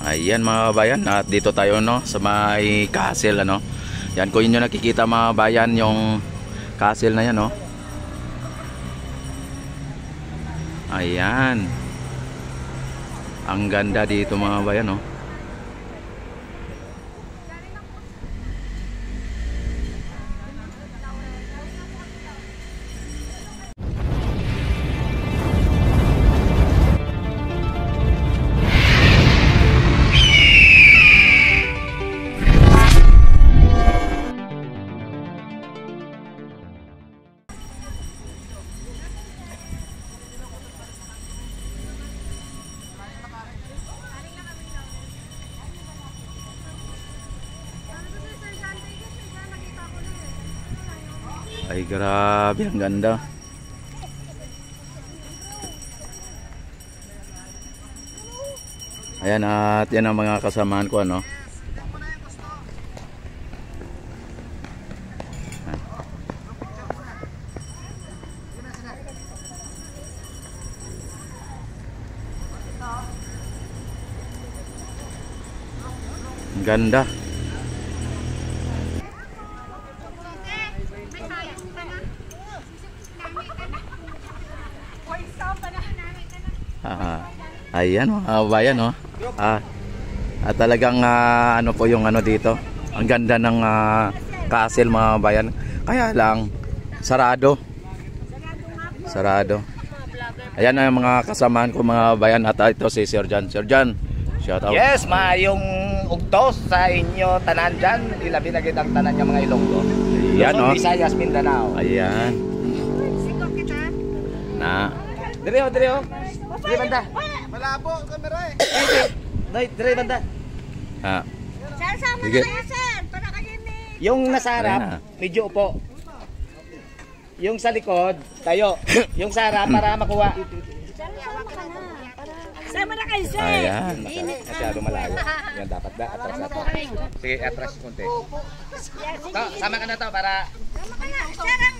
Ayan mga kabayan, at dito tayo no sa may castle ano. Yan, kung inyo nakikita mga kabayan yung castle na yan no. Ayan. Ang ganda dito mga kabayan no. Ay grabe, ang ganda. Ayan, at yan ang mga kasamaan ko ano. Ang ganda. Ayan mga kabayan no. At talagang ano po yung ano dito. Ang ganda ng castle mga kabayan. Kaya lang sarado. Sarado. Ayan ang mga kasamaan ko mga kabayan. At ito si Sir Jan. Sir Jan, shout out. Yes, maayong ugtos sa inyo tanan dyan. Ilabi na kitang tanan yung mga Ilonggo. Ayan no. Visayas, Mindanao. Ayan. Na. Dire banda. Malabo kamera eh. Dire banda. Sir, sama sige. na kayo, sir. Para kayo ni... Yung nasa harap, medyo upo. Yung sa likod, tayo. Yung sa harap, para makuha. Sir, sama ka na. Sama na kayo, sir. Ayan. Masyado malayo. Yan dapat na. Atras na to. Sige, atras konti. To, sama ka na to para... Sama ka na. Sir, ang...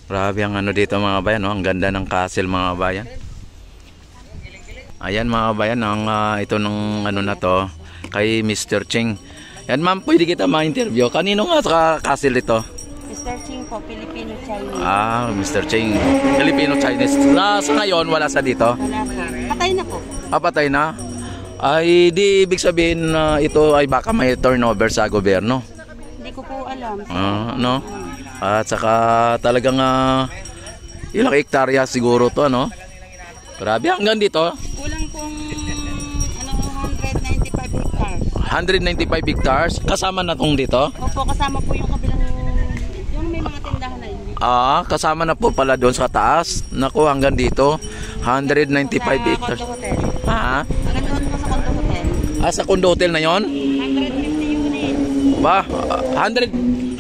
Grabe ang ano dito mga kabayan no? Ang ganda ng castle mga kabayan. Ayan mga kabayan ang ito ng ano na to kay Mr. Ching. Yan ma'am, pwede kita ma-interview. Kanino nga sa castle ito? Mr. Ching po, Filipino-Chinese. Mr. Ching, Filipino-Chinese. Sa ngayon wala sa dito? Wala po. Patay na po. Patay na? Ay di ibig sabihin na ito ay baka may turnover sa gobyerno. Hindi ko po alam. No? At saka talagang ilang hektarya siguro to ano. Grabe hanggang dito. Kulang pong 195 hectares. 195 hectares kasama na tong dito. Opo, kasama po yung kabilang yung may mga tindahan na yun. Kasama na po pala doon sa taas. Naku, hanggang dito 195 hectares. Hotel. Hanggang doon po sa Condo Hotel. Sa Condo Hotel na 'yon? 150 units. Ba, 150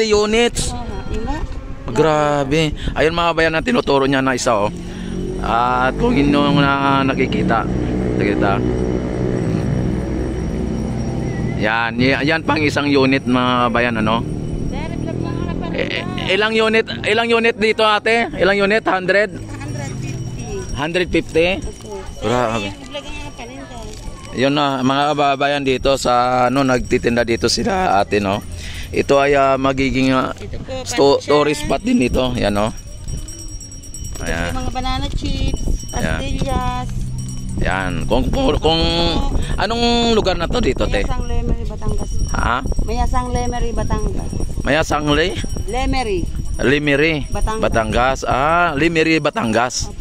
units. Diba? Grabe. Ayun mga bayan na tinuturo niya na isa oh. At kung inyo na nakikita. Yan pang isang unit mga bayan ano. Ilang unit dito ate? Ilang unit? 100? 150? Grabe. Yun na mga kababayan dito sa ano nagtitinda dito sila ate no. Ito ay magiging tourist spot din dito. Yan no. Ayan. Mga banana chips, pastillas. Yan. Kung anong lugar na to dito te? Mayasang Lemery, Batangas. Mayasang Lemery, Batangas. Mayasang Lemery, Batangas. Lemery, Batangas.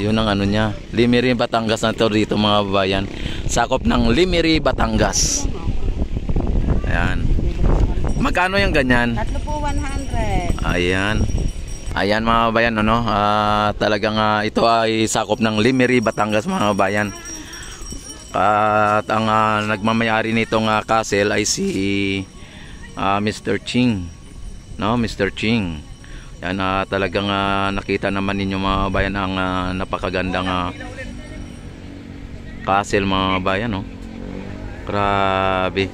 Yun ang ano niya. Lemery, Batangas na to dito mga babayan. Sakop ng Lemery, Batangas. Ayan. Magkano yung ganyan? Tatlo po 100. Ayan mga babayan ano. Talagang ito ay sakop ng Lemery, Batangas mga babayan. At ang nagmamayari nitong castle ay si Mr. Ching. No, Mr. Ching. Yan talagang nakita naman ninyo mga bayan ang napakagandang castle mga bayan no. Grabe.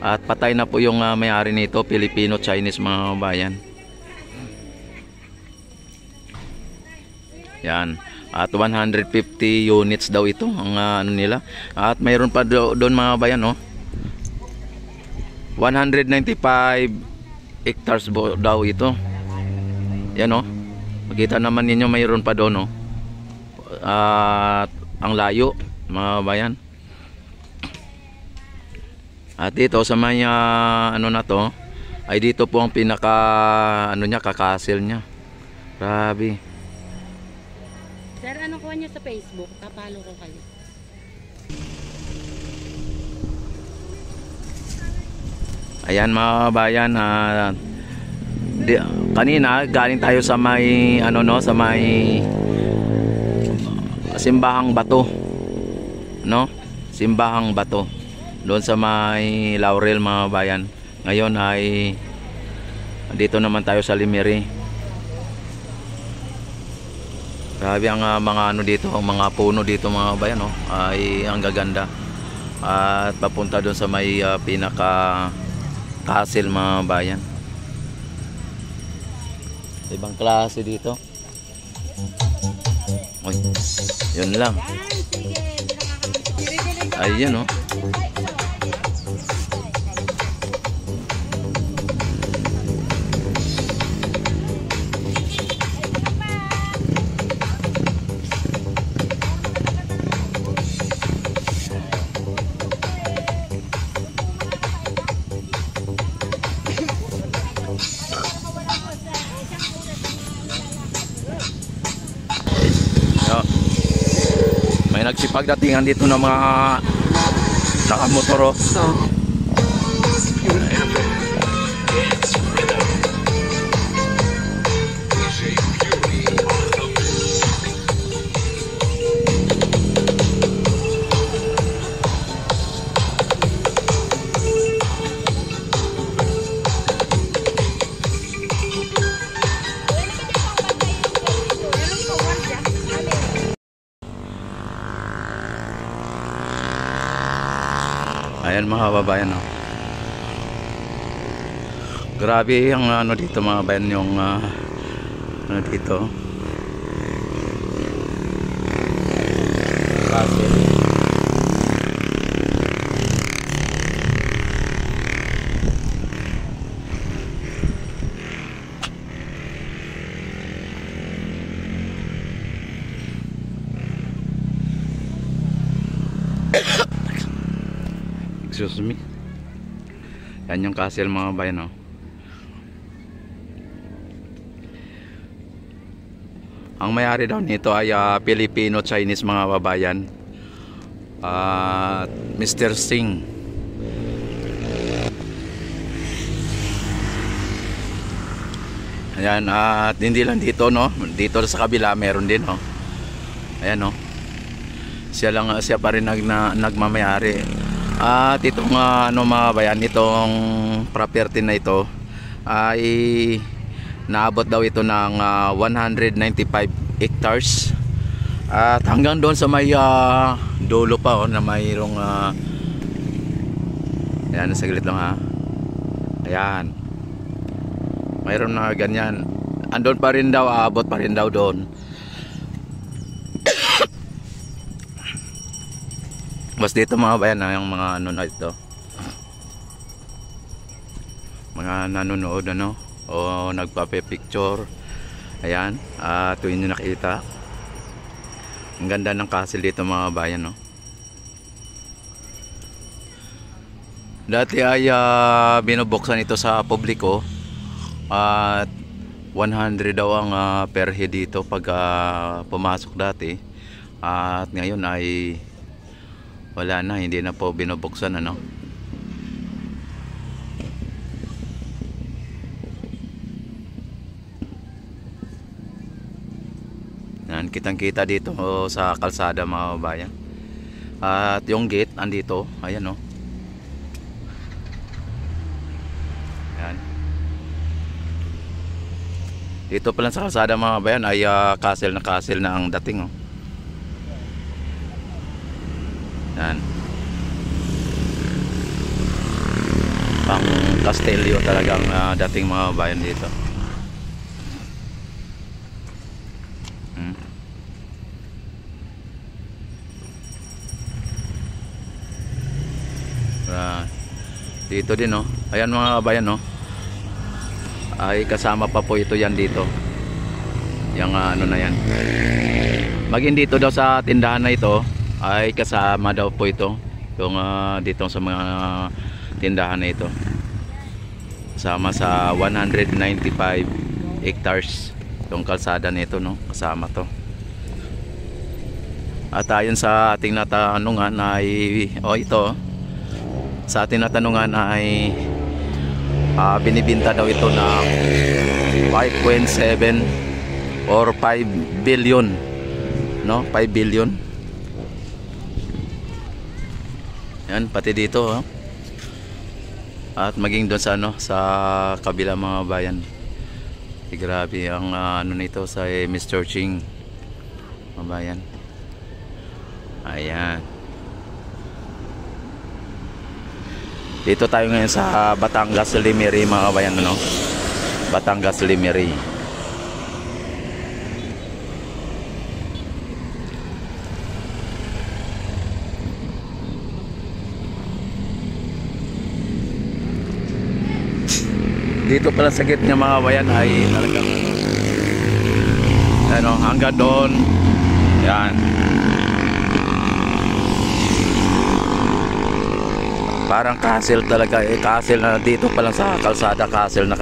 At patay na po yung may-ari nito, Filipino-Chinese mga kabayan. Yan. At 150 units daw ito ang ano nila. At mayroon pa doon mga kabayan, no? 195 hectares daw ito. Yan, no? Makita naman ninyo mayroon pa doon, no? At ang layo mga kabayan. At dito sa may ano na to, ay dito po ang pinaka ano niya, kakasil niya. Grabe. Sir, ano kuha niyo sa Facebook? Papalo ko kayo. Ayan mga kabayan, kanina galing tayo sa may ano, no, sa may simbahang bato, no? Simbahang bato. Doon sa may Laurel mga kabayan. Ngayon ay dito naman tayo sa Limeri. Grabe ang mga ano dito, ang mga puno dito mga kabayan, no? Ay ang gaganda. At papunta doon sa may pinaka castle mga kabayan. Ibang klase dito. Uy, yun lang. Ayun, no? May nagsipagdatingan dito ng mga nakamotoro. Ayan mga kababayan, no? Grabe ang ano dito mga kababayan, yung ano dito kasi excuse me. Yan yung castle mga kabayan, no? Ang may-ari daw nito ay Filipino-Chinese mga kabayan. Mr. Singh. Ayan, at hindi lang dito, no? Dito sa kabila meron din, no? Ayan, no? Siya pa rin nagmamayari. At itong ano mga kabayan, itong property na ito ay naabot daw ito ng 195 hectares. At hanggang doon sa may dulo pa, na mayroong ayan, saglit lang ha. Ayan, mayroon na ganyan. Andun pa rin daw, aabot pa rin daw doon. Bas dito mga bayan, yung mga ano na ito, mga nanonood, ano, o nagpape-picture. Ayan, tuwin nyo nakita ang ganda ng castle dito mga bayan, no? Dati ay binubuksan ito sa publiko at 100 daw ang per head dito pag pumasok dati. At ngayon ay wala na, hindi na po binubuksan, ano. Yan, kitang-kita dito sa kalsada mga kabayan. At yung gate andito, ayan, no. Yan. Dito pa lang sa kalsada mga kabayan ay castle na ang dating, oh. Yan. pang Castelio talagang dating mga bayan dito. Dito din, no? Ayan mga bayan, no? Ay kasama pa po ito yan dito. Yung ano na yan. Maging dito daw sa tindahan na ito ay kasama daw po ito. Yung dito sa mga tindahan na ito. Kasama sa 195 hectares yung kalsada nito, no? Kasama to. At ayon sa ating natanungan ay ito sa ating natanungan ay binibinta daw ito na 5.7 or 5 billion, no? 5 billion. Yan, pati dito, oh. At maging doon sa sa kabila mga bayan. Grabe ang ano nito sa Mr. Ching mga bayan. Ayan. Dito tayo ngayon sa Batangas Limery mga kabayan, no? Batangas Limery. Dito pala sa gitna mga kabayan ay talagang ano, hanggang doon. Yan. Parang castle talaga, castle na dito pa lang sa kalsada, castle na.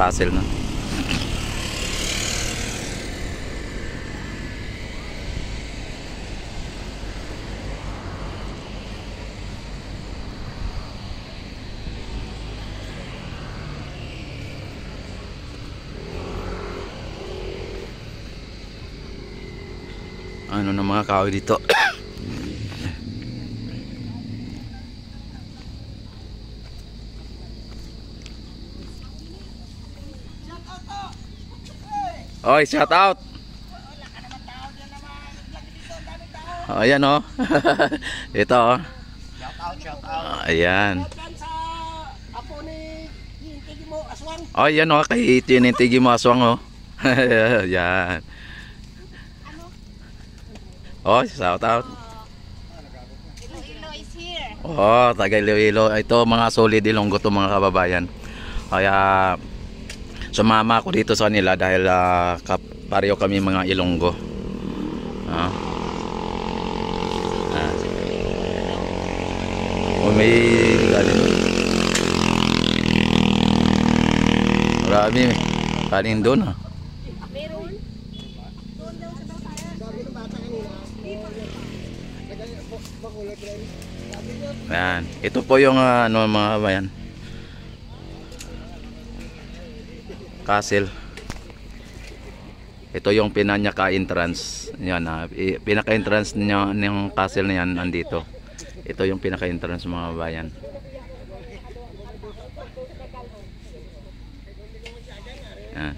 Ano na mga kahoy dito. Oy, shout out. Ayan, oh. Ito, oh. Shout out. Ayan. Apo ni Tigi mo Aswang. Oh, yan, oh. Kay Tigi mo Aswang, oh. Ayan. Oh, shout out. Iloilo is here. Oh, taga Iloilo. Ito mga solid Ilonggo to mga kababayan. Kaya sumama ako dito sa kanila dahil pareho kami mga Ilonggo. May marami kanin doon. Meron? Ayan. Ito po yung ano mga bayan. Castle. Ito yung pinaka entrance. Yan, pinaka entrance ng castle na yan andito. Ito yung pinaka entrance mga bayan. Yan.